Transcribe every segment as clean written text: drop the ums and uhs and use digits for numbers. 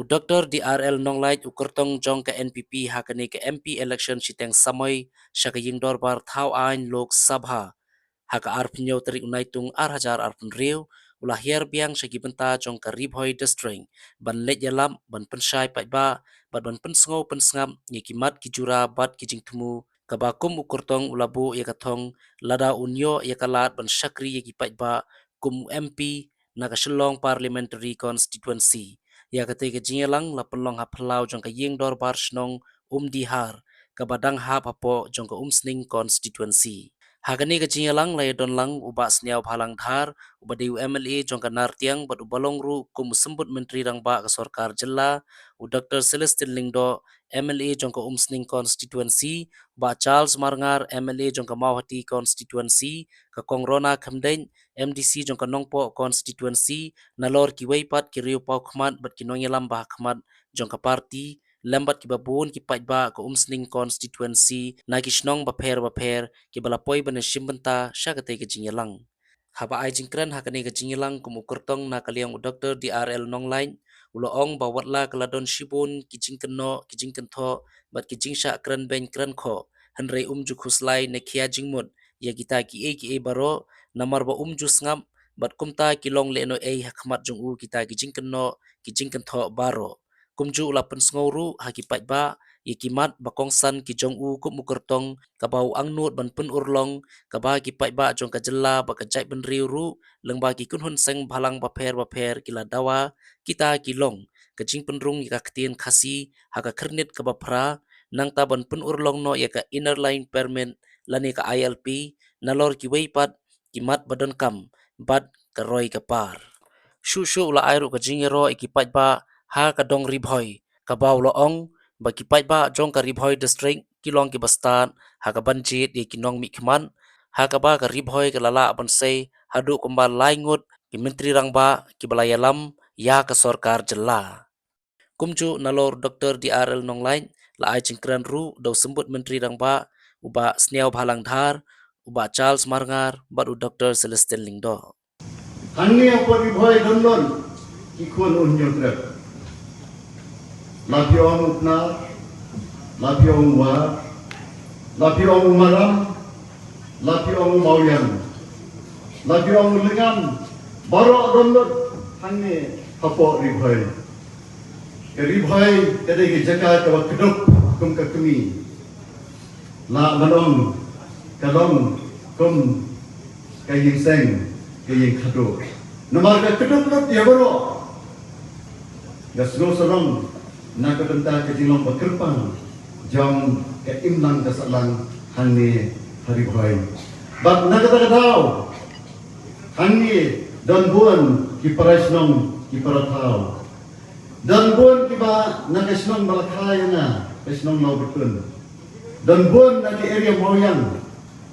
Dr. DRL Nonglait ukurtong jong ka NPP hakani ka MP election siteng samoy siya ka yingdor bar thao ain Lok Sabha haka arpinyo tari unay tung arhajar arpun riu ulah hier biang siya gibenta jong ka Ribhoy district ban let yalam ban pensay pa ba ban pensngo pensngam ni kimat kijura bat kijing tumu kabakum ukurtong ulabu ya katong lada unyo ya kalat ban syakri ya gipat ba kum MP nakasilong parliamentary constituency ya kate jingelang la pelong ha plau jong ka ying dor bar snong dihar ka badang ha papo jong ka sning constituency hagani ka jingelang la don lang uba sniaw phalang dhar uba de MLA jong ka nartiang bad ubalong ru kum sembut menteri rang ba ka sarkar jilla u Dr. Celestin Lingdo MLA jong ka sning constituency ba Charles Marngar MLA jong ka Mawhati constituency ka Kongrona Khamdeng MDC jong ka Nongpo constituency nalor ki weipat ki riu pau khmat bat ki nongelam bah khmat jong ka parti lambat ki babun ki pait ba ka sning constituency na ki snong ba pher ki balapoi ban shimbenta syakate ki jingelang haba ai jingkran hakane ka jingelang kumukurtong na kaliang Dr. DRL Nonglain uloong ba watla kaladon shibun ki jingkeno ki jingkentho bat ki jingsha kran ben kran kho hanrei ju khuslai ne khia jingmut ya kita ki e baro namar ba jus ngam bat kumta kilong leno hakmat jong kita kijingkeno kijingkentho baro kumju ulapan sngoru hakipat ba ikimat bakong san kijong kum mukertong kabau angnut ban pun urlong kaba kipat ba jong kajela ba kajai ban riuru lengba ki kunhun seng balang baper kila dawa kita kilong kajing penrung ya kaktien khasi haka kernit kaba pra nang taban pun urlong no ya ka inner line permit lani ka ILP nalor ki weipat kimat badan kam bad karoi kapar shushu ula airu ka jingero ikipat ba ha ka dong Ribhoy ka baw loong ba kipat ba jong ka Ribhoy district kilong ki bastan ha ka banjit di kinong mi khman ha ka ba ka Ribhoy ka lala bansay hadu kumba laingut ki menteri rang ba ki balayalam ya ka sarkar jela kumju nalor Dr. DRL Nonglain la ai jingkran ru do sembut menteri rang ba uba sniaw bhalang dhar uba Charles Marngar baru Dr. Celestin Lingdo. Hangi apa Ribhoy donlon ikun unjul trep. Lapiong upna, lapiong war, lapiong maram, lapiong mauyan, lapiong lengan, barok donlon hangi apa Ribhoy. Ribhoy kadai ke jaka kawa keduk kum kakemi. La manong kalong kum kaying seng kaying khadu nomor ka keduk lut ya baro gasno sorong na ka benta ka jilong bakerpang jong ka imlang ka salang hanni Ribhoy bab na ka daw hanni don buan ki parasnong ki parathaw don buan ki ba na kasnong malakhay na kasnong lawbutun don buan na ki area moyang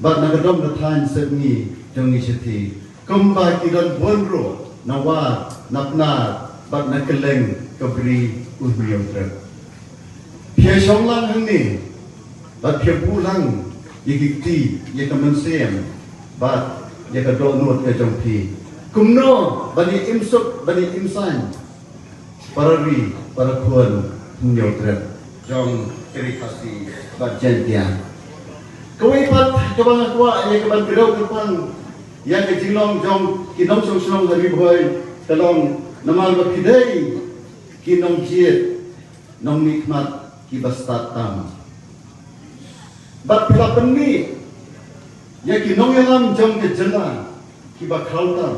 bab na ka dom na than serni jong isiti kumba ki don buan ro na wa napna bab na keleng kabri uhmiyong trep pia shong lang hangni bab pia pulang yikiti yikamansiam bab yakadonot ka jong pi kumno bani imsuk bani imsan parari para kuan humiyong trep jong kerikasi bab jentia kawipat kabang akwa yakaban bidaw kapang yang kejilong jong kinong song Ribhoy talong namal bakidai kinong jiet nong nikmat kibastat tam bat pila penni ya kinong yalam jong kejela kibakhal tam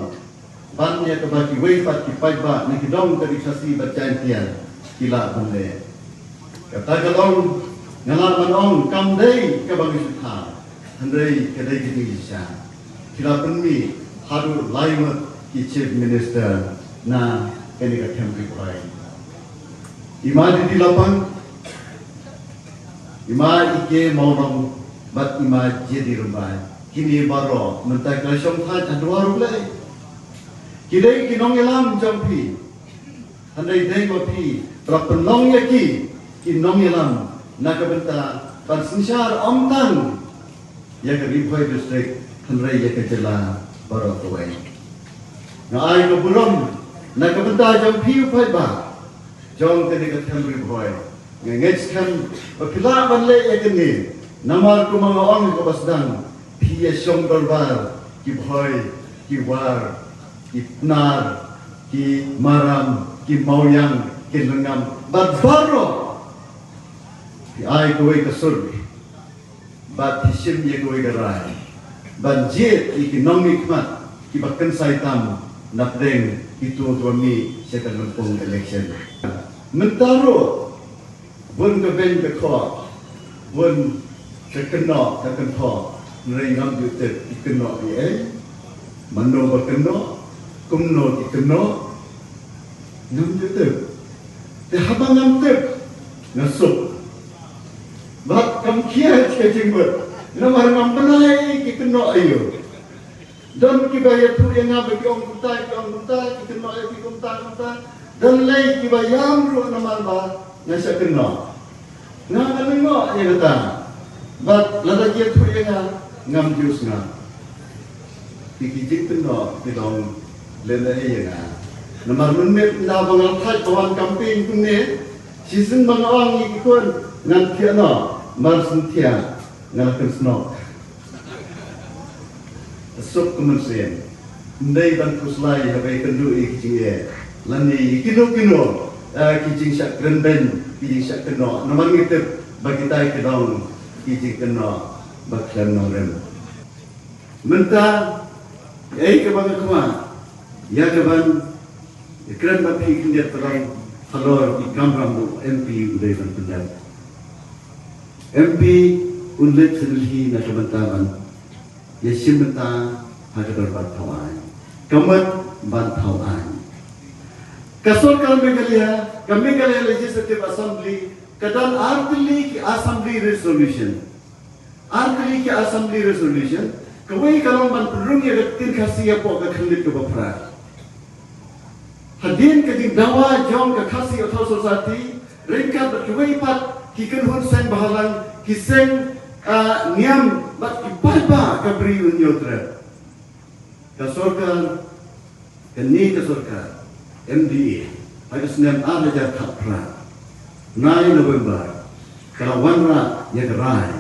ban ya kabaki weipat kipaiba na kidong kadikasi batjantian kila bunle kata galong ngalar manong kamdei kabagi sutha handai kadai kidisha kila penmi haru laimat ki chief minister na kenika tempi kurai ima di lapang ima ike maurong bat ima jadi rumah kini baro mentai kasyong tha adwa rulai kidai kinong elam jampi handai dei pi prapenong yaki kinong elam nakabenta pansinsyar omtang ya ke Ribhoy district handai ya ke jela baro tuai na ai ko buram nakabenta jampi upai ba jong ke dekat Henry Boy ngets kan pila banle ekni namar ku mga ong ko basdang pia song dorbar ki boy ki war ki nar ki maram ki mauyang ki lengam barbaro ki ai ko ke sur bat hisim ye ko ke rai ban jet ki nongik mat ki bakkan saitam napdeng itu tuami second pong election mentaro bun ke ben ke kho bun ke kena ke kentho ngai ngam jute ikeno ye mano bakeno kumno ikeno ngam jute te habang ngam te ngasuk bat kam kia ke jingbat namar ngam penai ikeno ayo dan kibaya tu yang ngam bagi ong kutai ikeno ayo kumta dan lay kibayam ro namar ba ngasa kena ngalengo ye kata bat lada dia tu yang ngam jus ngam dikijik kena tidong lele ye nga namar menmet na bangal thai kawan camping kunne season bangawang ikon ngan kiana mar sentia ngalakan snok sok kemensian ndai ban kuslai habai kendu ikijing ye lani kino kijing syak renben kijing syak keno namar ngitip bagi tai kedong kijing keno baklan norem menta ke bang kuma ya ke ban keren bapi kindia terang halor ikam rambu MP udai ban pendam MP ulit sedhi na kebantaban yesim benta hadar bat thawan kamat ban thawan kasur kami kalian legislative assembly kadang artili ki assembly resolution kawai kalau ban perung ya tin khasiya po ka khandit ke bapra hadin ke di dawa jong ka khasi author society ringkat kawai pat ki kan hun sen bahalang ki sen niam bat ki palpa ka bri unyotra kasorkan MDA pada Senin ada kapra 9 November kalau wanra ya gerai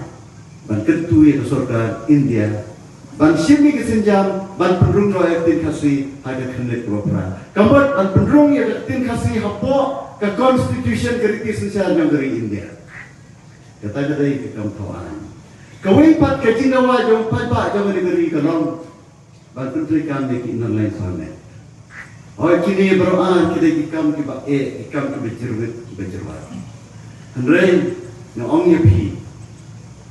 ban ketu ya kesorkan India ban simi kesenjam ban pendrung roh aktin kasih ada khendek kapra kambat ban pendrung ya aktin kasih hapo ke constitution keriti sensial yang dari India kata dari ke kampauan kawai pat kecinawa jom pat jom negeri kalong ban pentrikan de kinan lain sana oh kini beroan kita ikam ki ba ikam ki berjerwat Andrei na ong yapi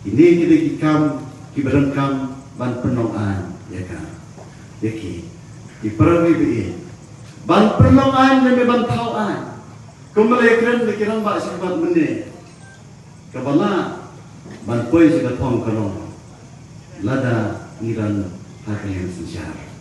ini kita ikam ki berengkam ban penongan ya kan yaki di perawi be ban penongan dan ban tauan kumale kren de kiran ba sibat mene kabala ban poi sibat thong kalong lada niran hakyang sejar